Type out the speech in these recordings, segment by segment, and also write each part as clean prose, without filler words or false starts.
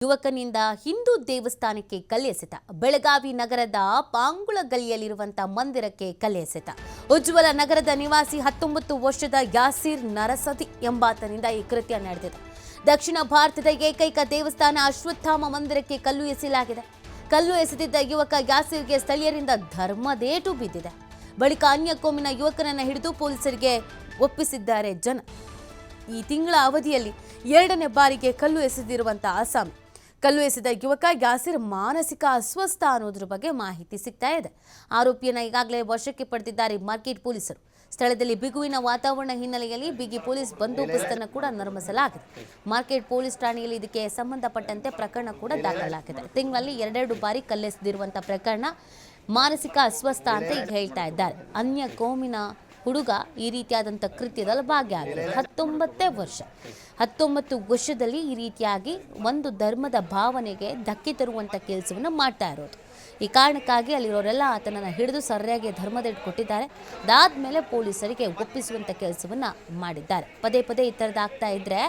ಯುವಕನಿಂದ ಹಿಂದೂ ದೇವಸ್ಥಾನಕ್ಕೆ ಕಲ್ಲೆಸೆತ. ಬೆಳಗಾವಿ ನಗರದ ಪಾಂಗುಳಗಲ್ಲಿಯಲ್ಲಿರುವಂತಹ ಮಂದಿರಕ್ಕೆ ಕಲ್ಲೆಸೆತ. ಉಜ್ವಲ ನಗರದ ನಿವಾಸಿ 19 ವರ್ಷದ ಯಾಸೀರ್ ನರಸದಿ ಎಂಬಾತನಿಂದ ಈ ಕೃತ್ಯ ನಡೆದಿದೆ. ದಕ್ಷಿಣ ಭಾರತದ ಏಕೈಕ ದೇವಸ್ಥಾನ ಅಶ್ವತ್ಥಾಮ ಮಂದಿರಕ್ಕೆ ಕಲ್ಲು ಎಸೆಯಲಾಗಿದೆ. ಕಲ್ಲು ಎಸೆದಿದ್ದ ಯುವಕ ಯಾಸೀರ್ಗೆ ಸ್ಥಳೀಯರಿಂದ ಧರ್ಮದೇಟು ಬಿದ್ದಿದೆ. ಬಳಿಕ ಅನ್ಯ ಕೋಮಿನ ಯುವಕನನ್ನು ಹಿಡಿದು ಪೊಲೀಸರಿಗೆ ಒಪ್ಪಿಸಿದ್ದಾರೆ ಜನ. ಈ ತಿಂಗಳ ಅವಧಿಯಲ್ಲಿ 2ನೇ ಬಾರಿಗೆ ಕಲ್ಲು ಎಸೆದಿರುವಂತಹ ಅಸ್ಸಾಂ. ಕಲ್ಲು ಎಸೆದ ಯುವಕ ಯಾಸೀರ್ ಮಾನಸಿಕ ಅಸ್ವಸ್ಥ ಅನ್ನೋದ್ರ ಬಗ್ಗೆ ಮಾಹಿತಿ ಸಿಗ್ತಾ ಇದೆ. ಆರೋಪಿಯನ್ನು ಈಗಾಗಲೇ ವಶಕ್ಕೆ ಪಡೆದಿದ್ದಾರೆ ಮಾರ್ಕೆಟ್ ಪೊಲೀಸರು. ಸ್ಥಳದಲ್ಲಿ ಬಿಗುವಿನ ವಾತಾವರಣ ಹಿನ್ನೆಲೆಯಲ್ಲಿ ಬಿಗಿ ಪೊಲೀಸ್ ಬಂದೋಬಸ್ತನ್ನು ಕೂಡ ನಿರ್ಮಿಸಲಾಗಿದೆ. ಮಾರ್ಕೆಟ್ ಪೊಲೀಸ್ ಠಾಣೆಯಲ್ಲಿ ಇದಕ್ಕೆ ಸಂಬಂಧಪಟ್ಟಂತೆ ಪ್ರಕರಣ ಕೂಡ ದಾಖಲಾಗಿದೆ. ತಿಂಗಳಲ್ಲಿ 2 ಬಾರಿ ಕಲ್ಲೆಸೆದಿರುವಂತಹ ಪ್ರಕರಣ ಮಾನಸಿಕ ಅಸ್ವಸ್ಥ ಅಂತ ಈಗ ಹೇಳ್ತಾ ಇದ್ದಾರೆ. ಅನ್ಯ ಕೋಮಿನ ಹುಡುಗ ಈ ರೀತಿಯಾದಂಥ ಕೃತ್ಯದಲ್ಲಿ ಭಾಗಿಯಾಗಿದೆ. 19 ವರ್ಷದಲ್ಲಿ ಈ ರೀತಿಯಾಗಿ ಒಂದು ಧರ್ಮದ ಭಾವನೆಗೆ ಧಕ್ಕೆ ತರುವಂಥ ಕೆಲಸವನ್ನು ಮಾಡ್ತಾ ಇರೋದು. ಈ ಕಾರಣಕ್ಕಾಗಿ ಅಲ್ಲಿರೋರೆಲ್ಲ ಆತನನ್ನು ಹಿಡಿದು ಸರಿಯಾಗಿ ಧರ್ಮದೇಟು ಕೊಟ್ಟಿದ್ದಾರೆ. ಅದಾದ್ಮೇಲೆ ಪೊಲೀಸರಿಗೆ ಒಪ್ಪಿಸುವಂಥ ಕೆಲಸವನ್ನು ಮಾಡಿದ್ದಾರೆ. ಪದೇ ಪದೇ ಈ ಥರದ್ದಾಗ್ತಾ ಇದ್ರೆ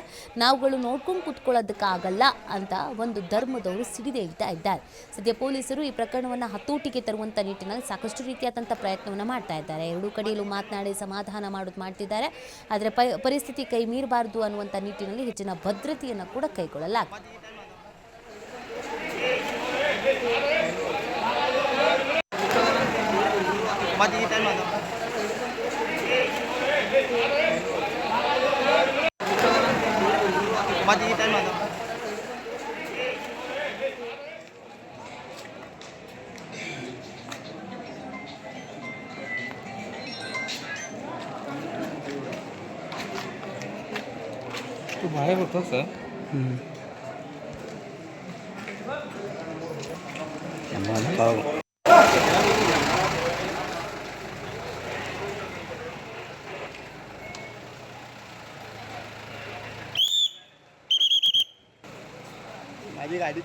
ನಾವುಗಳು ನೋಡ್ಕೊಂಡು ಕೂತ್ಕೊಳ್ಳೋದಕ್ಕಾಗಲ್ಲ ಅಂತ ಒಂದು ಧರ್ಮದವರು ಸಿಡಿದೇಳ್ತಾ ಇದ್ದಾರೆ. ಸದ್ಯ ಪೊಲೀಸರು ಈ ಪ್ರಕರಣವನ್ನು ಹತೋಟಿಗೆ ತರುವಂಥ ನಿಟ್ಟಿನಲ್ಲಿ ಸಾಕಷ್ಟು ರೀತಿಯಾದಂಥ ಪ್ರಯತ್ನವನ್ನು ಮಾಡ್ತಾ ಇದ್ದಾರೆ. ಎರಡೂ ಕಡೆಯಲ್ಲೂ ಮಾತನಾಡಿ ಸಮಾಧಾನ ಮಾಡ್ತಿದ್ದಾರೆ. ಆದರೆ ಪರಿಸ್ಥಿತಿ ಕೈ ಮೀರಬಾರದು ಅನ್ನುವಂಥ ನಿಟ್ಟಿನಲ್ಲಿ ಹೆಚ್ಚಿನ ಭದ್ರತೆಯನ್ನು ಕೂಡ ಕೈಗೊಳ್ಳಲಾಗಿದೆ. बाहेर होतं सर माझी गाडी